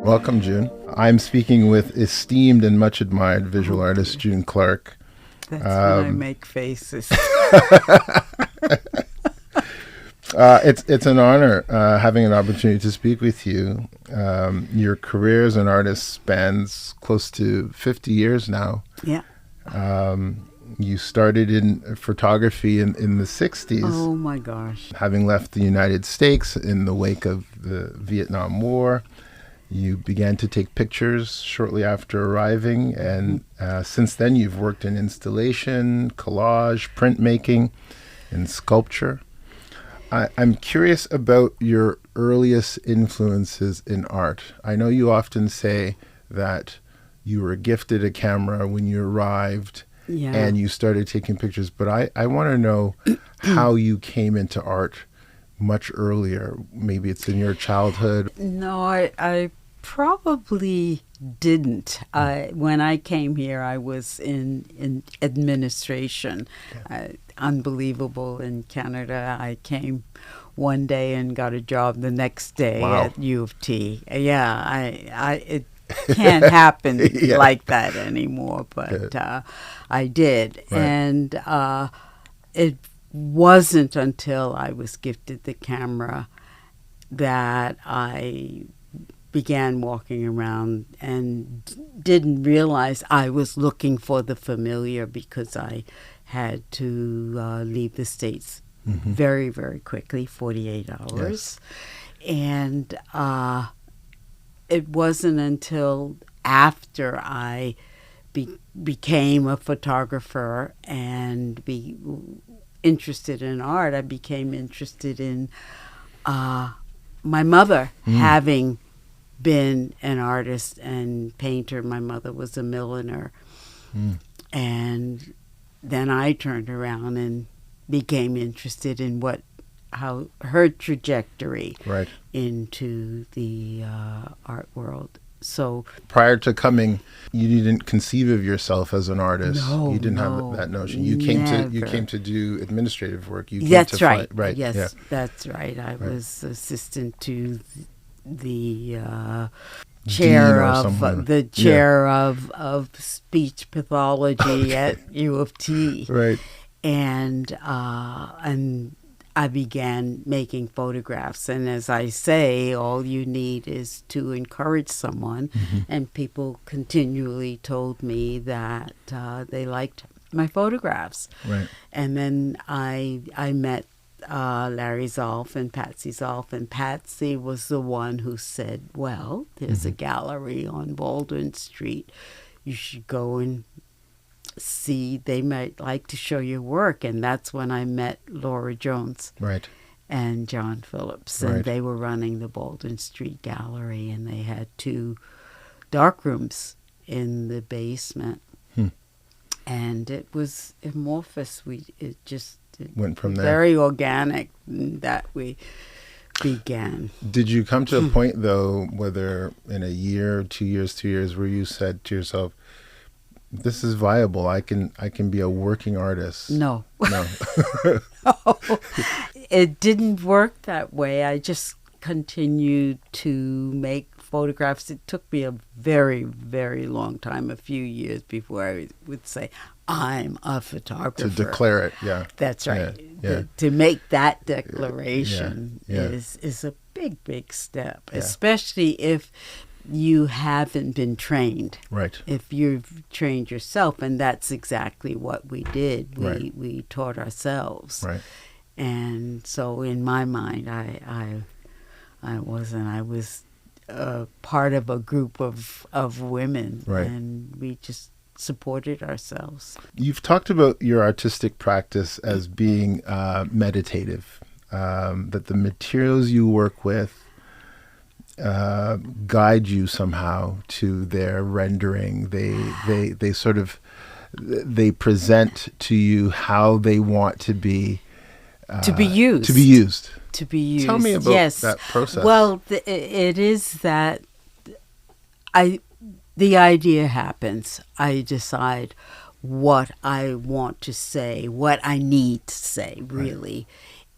Welcome, June. I'm speaking with esteemed and much admired visual artist June Clark. That's when I make faces. It's an honor having an opportunity to speak with you. Your career as an artist spans close to 50 years now. Yeah. You started in photography in the 60s. Oh my gosh. Having left the United States in the wake of the Vietnam War. You began to take pictures shortly after arriving, and since then you've worked in installation, collage, printmaking, and sculpture. I'm curious about your earliest influences in art. I know you often say that you were gifted a camera when you arrived and you started taking pictures, but I want to know how you came into art much earlier. Maybe it's in your childhood. No, I probably didn't. When I came here, I was in administration. Unbelievable in Canada. I came one day and got a job the next day at U of T. It can't happen like that anymore, but I did. Right. And it wasn't until I was gifted the camera that I began walking around and didn't realize I was looking for the familiar, because I had to leave the States very, very quickly, 48 hours. Yes. And it wasn't until after I became a photographer and interested in art, I became interested in my mother having been an artist and painter. My mother was a milliner. And then I turned around and became interested in how her trajectory into the art world. So prior to coming, you didn't conceive of yourself as an artist. No, you didn't have that notion. You came to do administrative work. That's right. Right. Yes, that's right. I was assistant to the chair of speech pathology at U of T. Right. And I began making photographs. And as I say, all you need is to encourage someone. And people continually told me that they liked my photographs. Right. And then I met Larry Zolf and Patsy Zolf, and Patsy was the one who said, well, there's a gallery on Baldwin Street. You should go and see. They might like to show your work. And that's when I met Laura Jones and John Phillips. And they were running the Baldwin Street Gallery, and they had 2 dark rooms in the basement. And it was amorphous. It went from there. Very organic that we began. Did you come to a point, though, whether in a year, 2 years, 2 years, where you said to yourself, this is viable, I can be a working artist? No. No. No. It didn't work that way. I just continued to make photographs. It took me a very, very long time, a few years, before I would say, I'm a photographer. To declare it, yeah. That's right. Yeah. To make that declaration is a big, big step, especially if you haven't been trained. Right. If you've trained yourself, and that's exactly what we did. We taught ourselves. Right. And so in my mind, I wasn't. I was part of a group of women, and we just supported ourselves. You've talked about your artistic practice as being meditative, that the materials you work with guide you somehow to their rendering. They sort of they present to you how they want to be used. To be used. To be used. Tell me about that process. Well, it is that the idea happens. I decide what I want to say, what I need to say, really.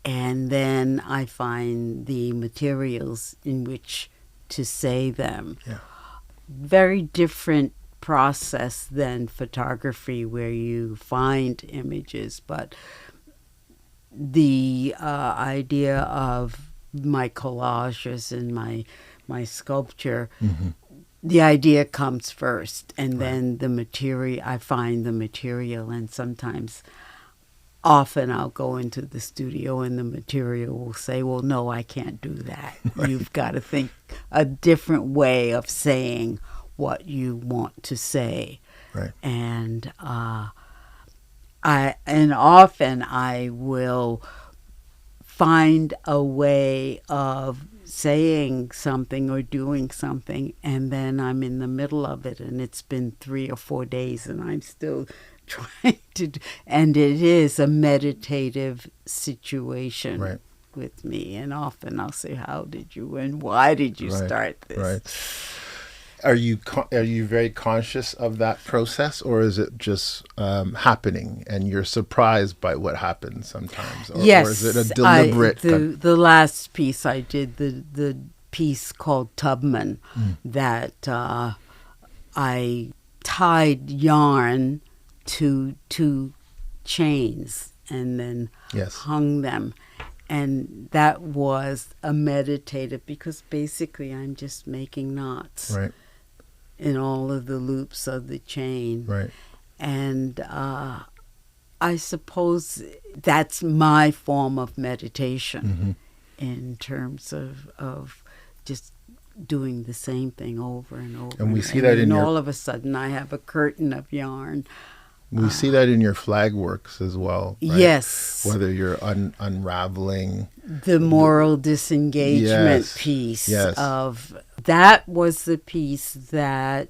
And then I find the materials in which to say them. Yeah. Very different process than photography, where you find images, but the idea of my collages and my sculpture, the idea comes first, and then the material, I find the material, and often I'll go into the studio and the material will say, well, no, I can't do that. You've got to think a different way of saying what you want to say. Right. And often I will find a way of saying something or doing something, and then I'm in the middle of it, and it's been 3 or 4 days, and I'm still trying to and it is a meditative situation with me. And often I'll say, how did you and why did you start this? Right. Are you very conscious of that process, or is it just happening and you're surprised by what happens sometimes? Yes. Or is it a deliberate... The last piece I did, the piece called Tubman, that I tied yarn to 2 chains and then hung them. And that was a meditative, because basically I'm just making knots. Right. In all of the loops of the chain. Right. And I suppose that's my form of meditation in terms of just doing the same thing over and over. And we see that in all of a sudden I have a curtain of yarn. We see that in your flag works as well. Right? Yes. Whether you're unraveling the moral disengagement piece of that was the piece that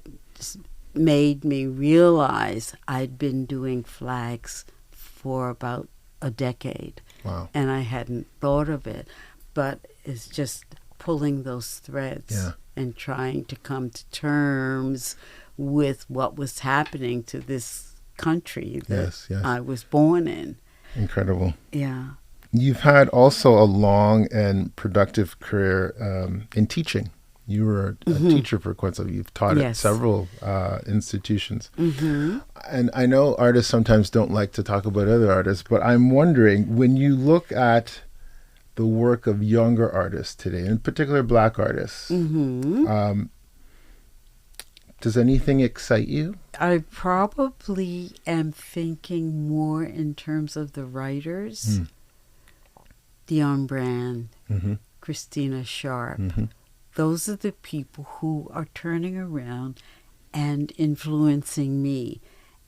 made me realize I'd been doing flags for about a decade. Wow. And I hadn't thought of it, but it's just pulling those threads and trying to come to terms with what was happening to this country that I was born in. Incredible. Yeah. You've had also a long and productive career in teaching. You were a teacher for quite some time. You've taught at several institutions. And I know artists sometimes don't like to talk about other artists, but I'm wondering, when you look at the work of younger artists today, in particular Black artists, does anything excite you? I probably am thinking more in terms of the writers. Dion Brand, Christina Sharp. Those are the people who are turning around and influencing me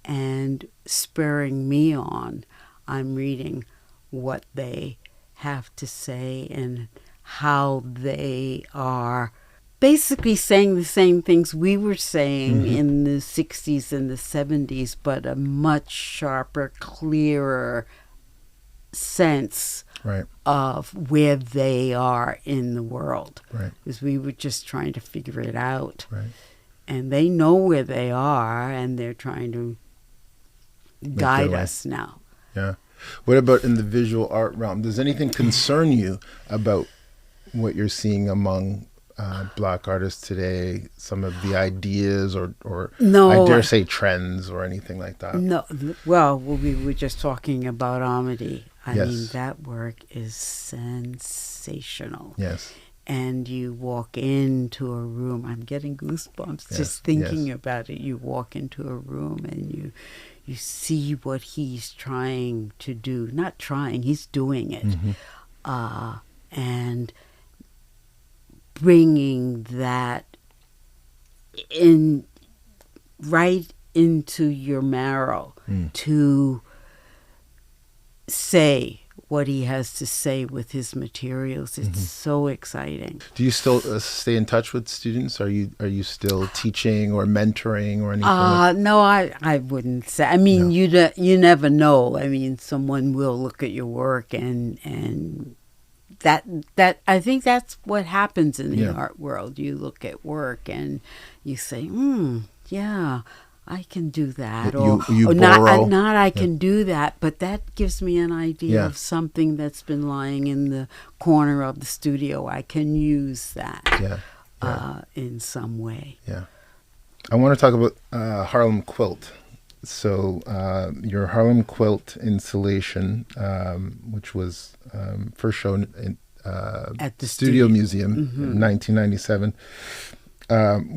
and spurring me on. I'm reading what they have to say and how they are basically saying the same things we were saying in the 60s and the 70s, but a much sharper, clearer sense of where they are in the world. Because we were just trying to figure it out. And they know where they are, and they're trying to guide us now. Yeah. What about in the visual art realm? Does anything concern you about what you're seeing among Black artists today, some of the ideas or no, I dare say trends or anything like that? No. Well, we were just talking about Amity. I mean, that work is sensational. Yes. And you walk into a room. I'm getting goosebumps just thinking about it. You walk into a room and you see what he's trying to do. Not trying, he's doing it. And bringing that in right into your marrow to say what he has to say with his materials. It's so exciting. Do you still stay in touch with students? Are you still teaching or mentoring or anything? No, I wouldn't say. I mean, you never know. I mean, someone will look at your work and that I think that's what happens in the art world. You look at work and you say, yeah, I can do that. You or borrow. not I can do that, but that gives me an idea of something that's been lying in the corner of the studio. I can use that. Yeah. in some way. Yeah. I want to talk about Harlem Quilt. So your Harlem Quilt installation, which was first shown in At the Studio Museum Mm-hmm. in 1997,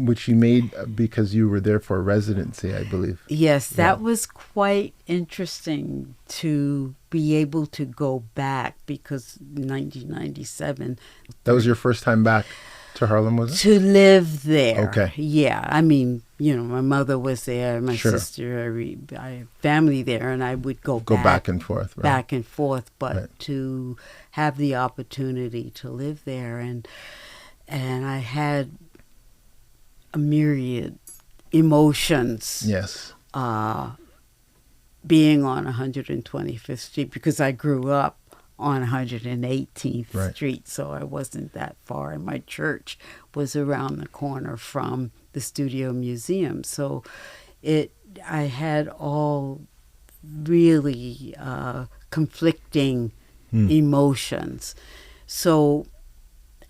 which you made because you were there for a residency, I believe. Yes, that was quite interesting to be able to go back, because 1997. That was your first time back to Harlem, was it? To live there. Okay. Yeah. I mean, my mother was there, my Sure. sister, I have family there, and I would go Back and forth, right? back and forth. But Right. to have the opportunity to live there, and I had a myriad emotions. Yes. Being on 125th Street, because I grew up on 118th Right. Street, so I wasn't that far, and my church was around the corner from the Studio Museum. So I had all really conflicting emotions. So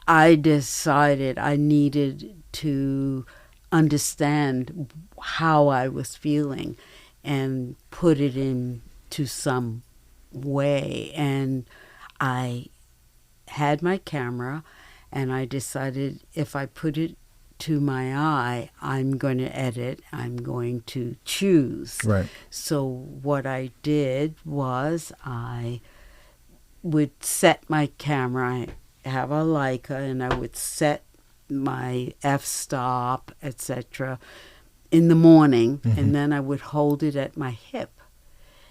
I decided I needed to understand how I was feeling and put it into some way. And I had my camera, and I decided if I put it to my eye, I'm going to edit, I'm going to choose. Right. So what I did was I would set my camera, I have a Leica, and I would set my f-stop, etc., in the morning, and then I would hold it at my hip,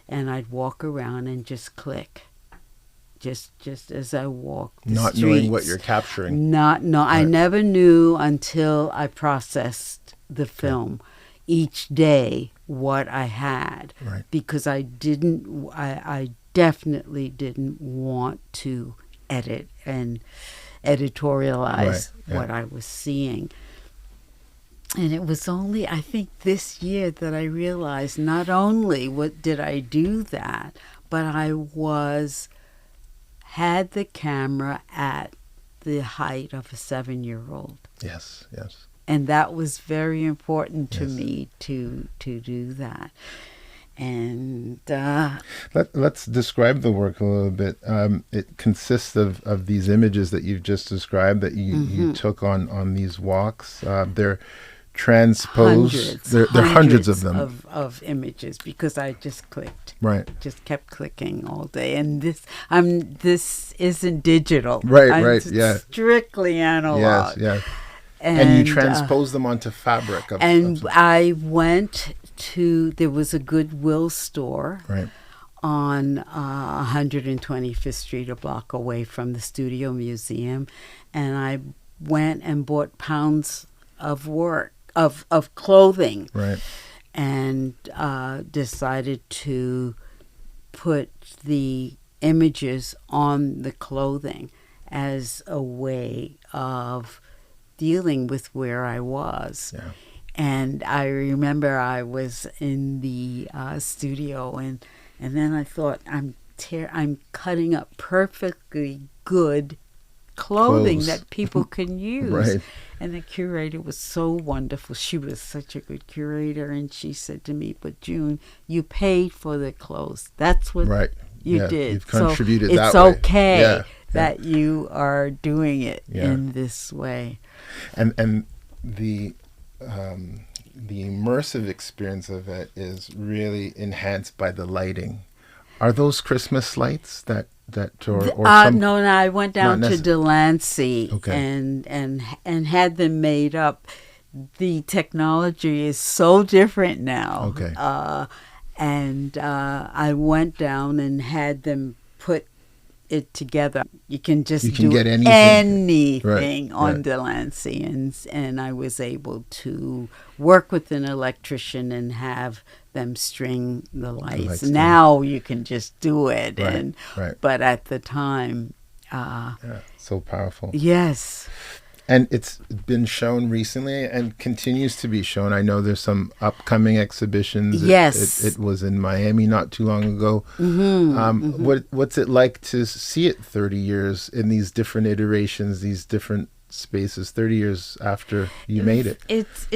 and I'd walk around and just click, just as I walked the Not streets. knowing what you're capturing. I Right. never knew until I processed the film each day what I had, Right. because I definitely didn't want to edit and editorialize Right, yeah. what I was seeing. And it was only, I think, this year that I realized not only did I do that, but I had the camera at the height of a 7-year-old. Yes, yes. And that was very important to Yes. me to do that. And Let's describe the work a little bit. It consists of these images that you've just described that you took on these walks. They're transposed. They're hundreds of them. of images, because I just clicked. Right. Just kept clicking all day. And this isn't digital. Right, yeah. Strictly analog. Yes, yes. And you transpose them onto fabric. I went to, there was a Goodwill store Right. on 125th Street, a block away from the Studio Museum, and I went and bought pounds of clothing, Right. and decided to put the images on the clothing as a way of dealing with where I was. Yeah. And I remember I was in the studio, and then I thought, I'm cutting up perfectly good clothing Clothes. that people can use. Right. And the curator was so wonderful. She was such a good curator, and she said to me, "But June, you paid for the clothes. That's what Right. you Yeah, did. you've contributed so that it's way." okay Yeah, that you are doing it Yeah. in this way." And the immersive experience of it is really enhanced by the lighting. Are those Christmas lights that or some? No, I went down not to necess- Delancey Okay. and had them made up. The technology is so different now. Okay. And I went down and had them put it together. You can just You can do get anything. anything Right, on right. Delancey, and I was able to work with an electrician and have them string the lights. lights down. Now you can just do it, Right, right. but at the time, Yeah, so powerful. yes. And it's been shown recently and continues to be shown. I know there's some upcoming exhibitions. Yes. It was in Miami not too long ago. What's it like to see it 30 years in these different iterations, these different spaces 30 years after you made it. It's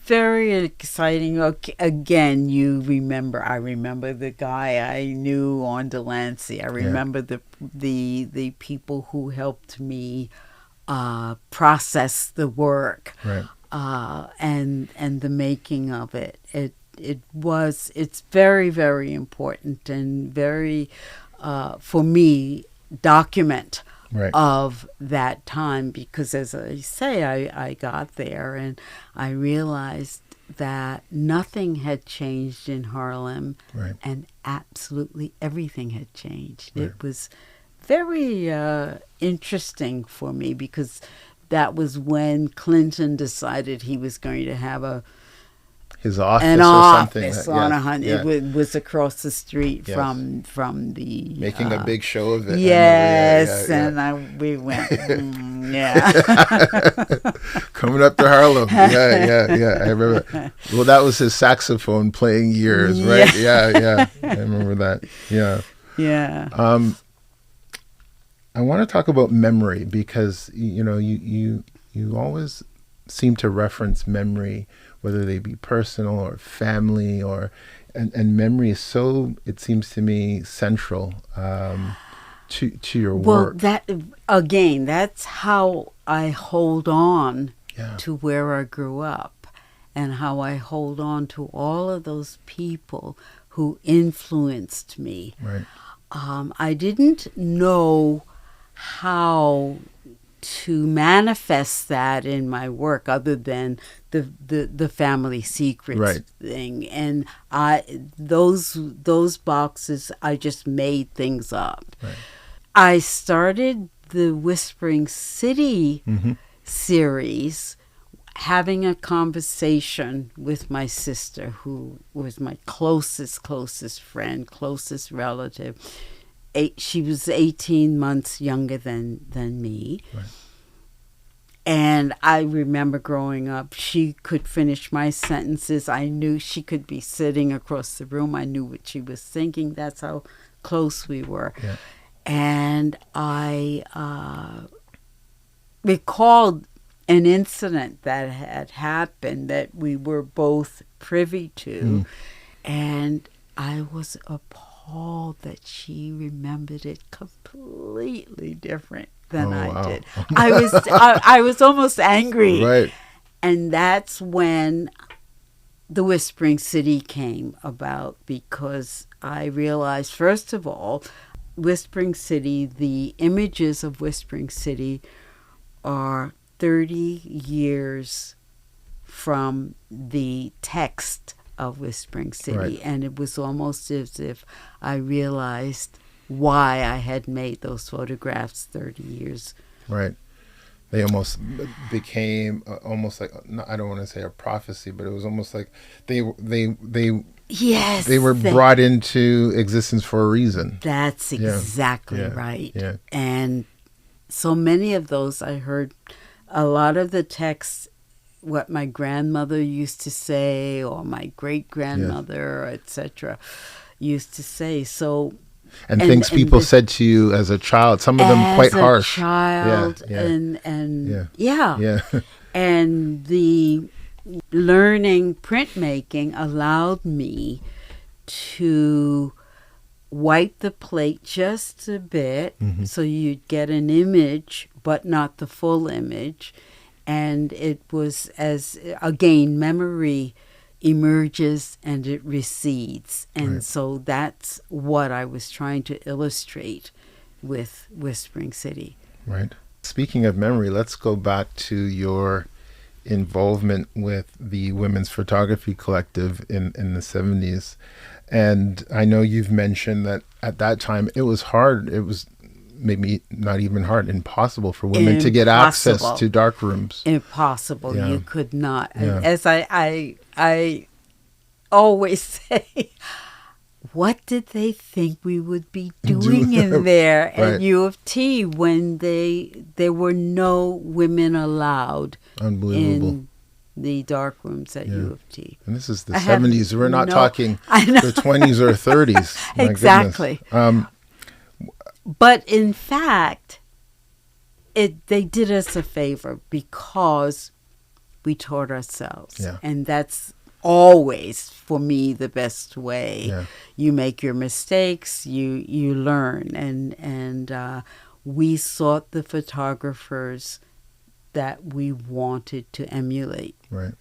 very exciting. Okay, again, I remember the guy I knew on Delancey. I remember the people who helped me process the work, Right. And the making of it. It's very, very important and very, for me, document Right. of that time, because as I say, I got there and I realized that nothing had changed in Harlem, Right. and absolutely everything had changed. Right. It was very interesting for me, because that was when Clinton decided he was going to have His office an or office something. on Yeah, 100. yeah. It was across the street Yes. from the Making a big show of it. Yes, Yeah. and we went. Yeah, Coming up to Harlem. Yeah. I remember. Well, that was his saxophone playing years, right? Yeah. I remember that. Yeah. yeah. I want to talk about memory, because you always seem to reference memory, whether they be personal or family, and memory is so, it seems to me, central to your work. Well, that's how I hold on Yeah. to where I grew up, and how I hold on to all of those people who influenced me. Right. I didn't know how to manifest that in my work, other than the family secrets Right. thing, and those boxes, I just made things up. Right. I started the Whispering City series having a conversation with my sister, who was my closest friend, closest relative. She was 18 months younger than me. Right. And I remember growing up, she could finish my sentences. I knew she could be sitting across the room. I knew what she was thinking. That's how close we were. Yeah. And I recalled an incident that had happened that we were both privy to. And I was appalled that she remembered it completely different than I did. I was almost angry. Right. And that's when the Whispering City came about, because I realized, first of all, Whispering City, the images of Whispering City are 30 years from the text of Whispering City. Right. And it was almost as if I realized why I had made those photographs 30 years. Right. They almost became almost like, I don't want to say a prophecy, but it was almost like they Yes. they were brought into existence for a reason. That's exactly Yeah. right. Yeah. And so many of those, I heard a lot of the texts, what my grandmother used to say, or my great-grandmother, etc., used to say. So, and things people said to you as a child, some of them quite harsh. As a child, Yeah. And the learning printmaking allowed me to wipe the plate just a bit, so you'd get an image, but not the full image. And it was as, again, memory emerges and it recedes. And so that's what I was trying to illustrate with Whispering City. Right. Speaking of memory, let's go back to your involvement with the Women's Photography Collective in the 70s. And I know you've mentioned that at that time it was hard. It was maybe not even hard, impossible for women to get access to dark rooms. Impossible. Yeah. You could not. Yeah. As I always say, what did they think we would be doing in there at U of T when there were no women allowed in the dark rooms at U of T? And this is the 70s. We're not talking the 20s or 30s. Exactly. But in fact, they did us a favor because we taught ourselves. Yeah. And that's always, for me, the best way. Yeah. You make your mistakes, you learn. And we sought the photographers that we wanted to emulate. Right.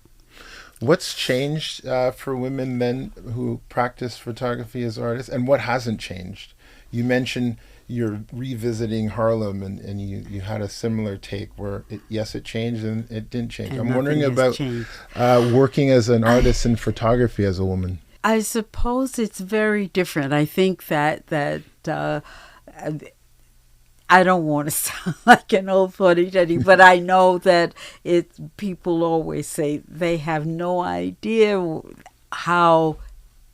What's changed for women then who practice photography as artists, and what hasn't changed? You mentioned you're revisiting Harlem, and you had a similar take where it changed and it didn't change. And I'm wondering about changed. Working as an artist in photography as a woman. I suppose it's very different. I think that I don't want to sound like an old fuddy-duddy, but I know that people always say they have no idea how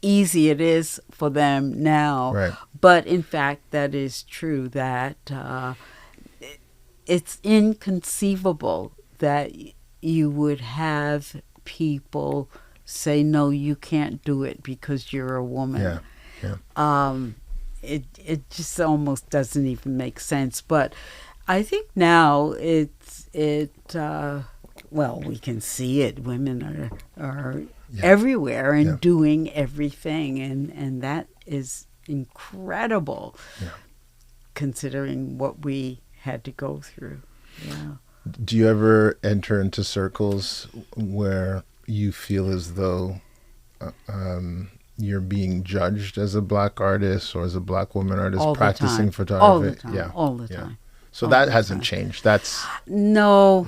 easy it is for them now. Right. But in fact, that is true, that it's inconceivable that you would have people say, no, you can't do it because you're a woman. Yeah. Yeah. It just almost doesn't even make sense. But I think now well, we can see it. Women are everywhere and doing everything, and that is incredible, considering what we had to go through. Yeah. Do you ever enter into circles where you feel as though you're being judged as a black artist or as a black woman artist practicing photography? All the time. Yeah. All the time. So that hasn't changed. That's no,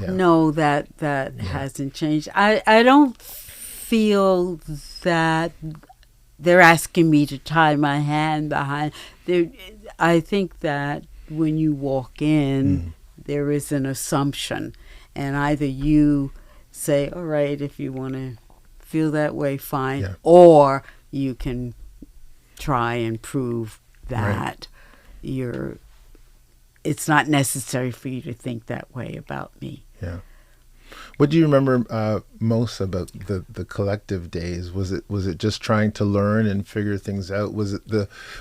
that hasn't changed. I don't feel that they're asking me to tie my hand behind. I think that when you walk in, there is an assumption, and either you say, all right, if you want to feel that way, fine, or you can try and prove that it's not necessary for you to think that way about me. Yeah. What do you remember most about the collective days? Was it just trying to learn and figure things out? Was it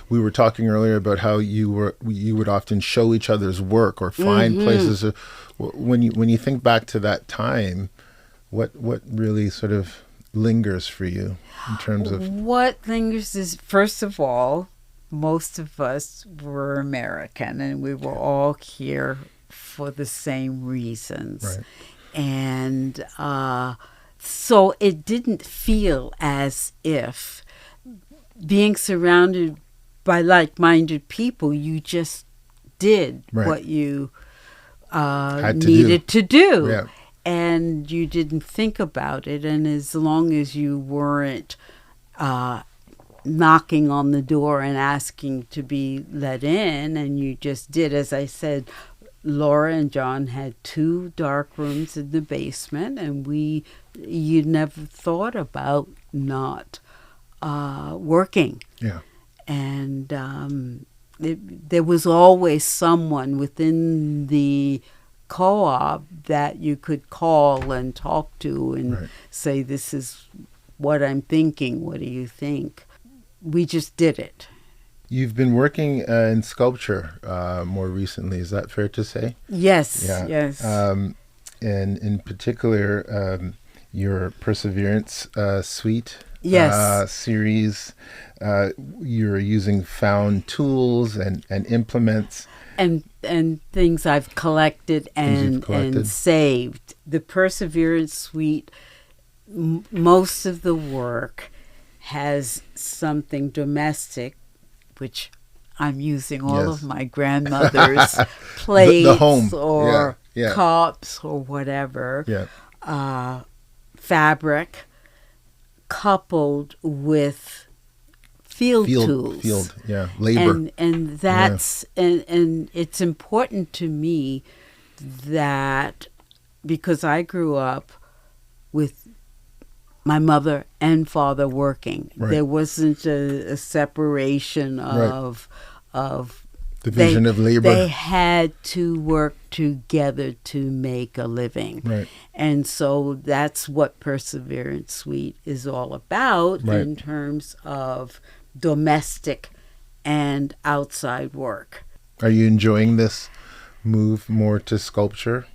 we were talking earlier about how you would often show each other's work or find places. When you think back to that time, what really sort of lingers for you in terms of what lingers is, first of all, most of us were American and we were all here for the same reasons. Right. And so it didn't feel as if being surrounded by like-minded people, you just did what you needed to do. Yeah. And you didn't think about it. And as long as you weren't knocking on the door and asking to be let in, and you just did, as I said, Laura and John had 2 dark rooms in the basement, and you never thought about not working. Yeah. And there was always someone within the co-op that you could call and talk to and say, this is what I'm thinking. What do you think? We just did it. You've been working in sculpture more recently. Is that fair to say? Yes. Yeah. Yes. And in particular, your Perseverance Suite series, you're using found tools and implements. And things I've collected and saved. The Perseverance Suite, most of the work has something domestic, which I'm using all of my grandmother's plates the home. or cups or whatever, fabric, coupled with field tools. Labor. And that's, and it's important to me that, because I grew up with my mother and father working. There wasn't a separation of division of labor. They had to work together to make a living. Right. And so that's what Perseverance Suite is all about in terms of domestic and outside work. Are you enjoying this move more to sculpture?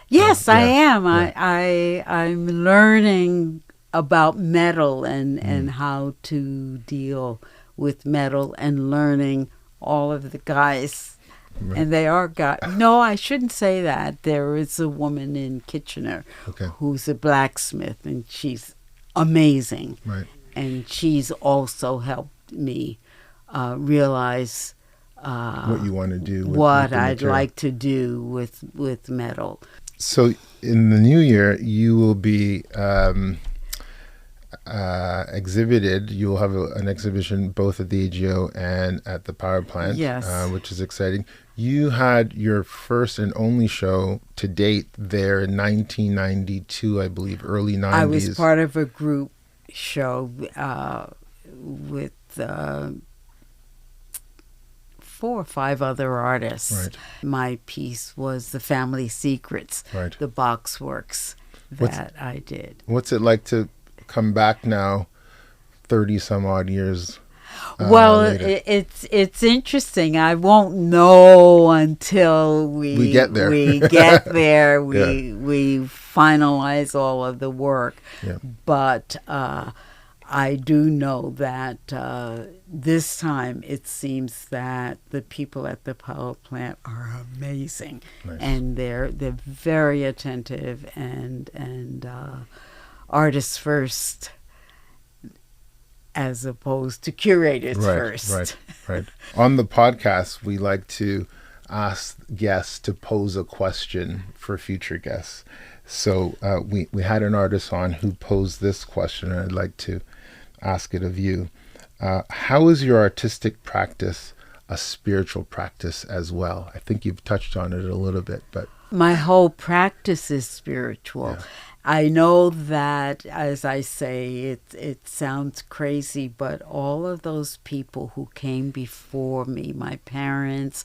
Yes, I am. Yeah. I'm learning about metal and how to deal with metal, and learning all of the guys. Right. And they are guys. No, I shouldn't say that. There is a woman in Kitchener Okay. who's a blacksmith, and she's amazing. Right. And she's also helped me realize What you want to do with what the I'd material. like to do with metal. So in the new year, you will be exhibited. You will have an exhibition both at the AGO and at the power plant, Yes. Which is exciting. You had your first and only show to date there in 1992, I believe, early 90s. I was part of a group show with 4 or 5 other artists. Right. My piece was The Family Secrets, Right. the box works that I did. What's it like to come back now, 30 some odd years? Well, Later? it's interesting. I won't know until we get there. We get there. Yeah. We finalize all of the work. Yeah. But I do know that this time it seems that the people at the power plant are amazing. Nice. And they're very attentive and artists first, as opposed to curators first. Right. On the podcast, we like to ask guests to pose a question for future guests. So we had an artist on who posed this question, and I'd like to ask it of you. How is your artistic practice a spiritual practice as well? I think you've touched on it a little bit, but... My whole practice is spiritual. Yeah. I know that, as I say, it sounds crazy, but all of those people who came before me, my parents,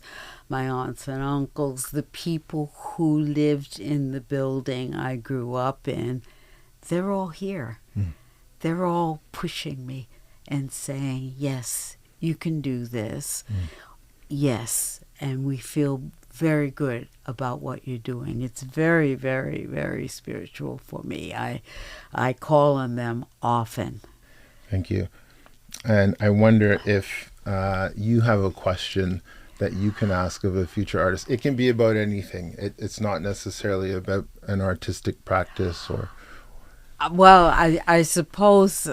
my aunts and uncles, the people who lived in the building I grew up in, they're all here. They're all pushing me and saying, yes, you can do this. Yes, and we feel very good about what you're doing. It's very, very, very spiritual for me. I call on them often. Thank you. And I wonder if you have a question that you can ask of a future artist. It can be about anything. It's not necessarily about an artistic practice or... Well, I suppose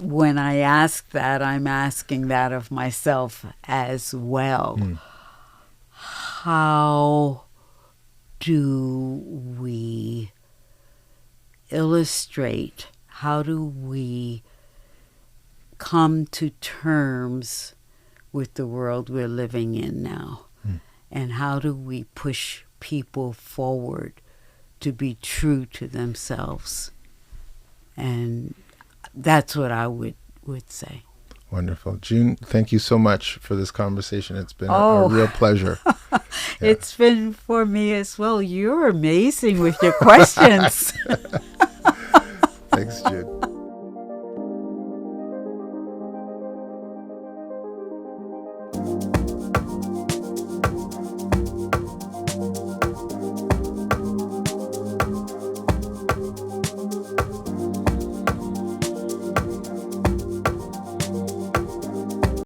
when I ask that, I'm asking that of myself as well. How do we illustrate? How do we come to terms with the world we're living in now? And how do we push people forward to be true to themselves? And that's what I would say. Wonderful. June, thank you so much for this conversation. It's been a real pleasure. Yeah. It's been for me as well. You're amazing with your questions. Thanks, June.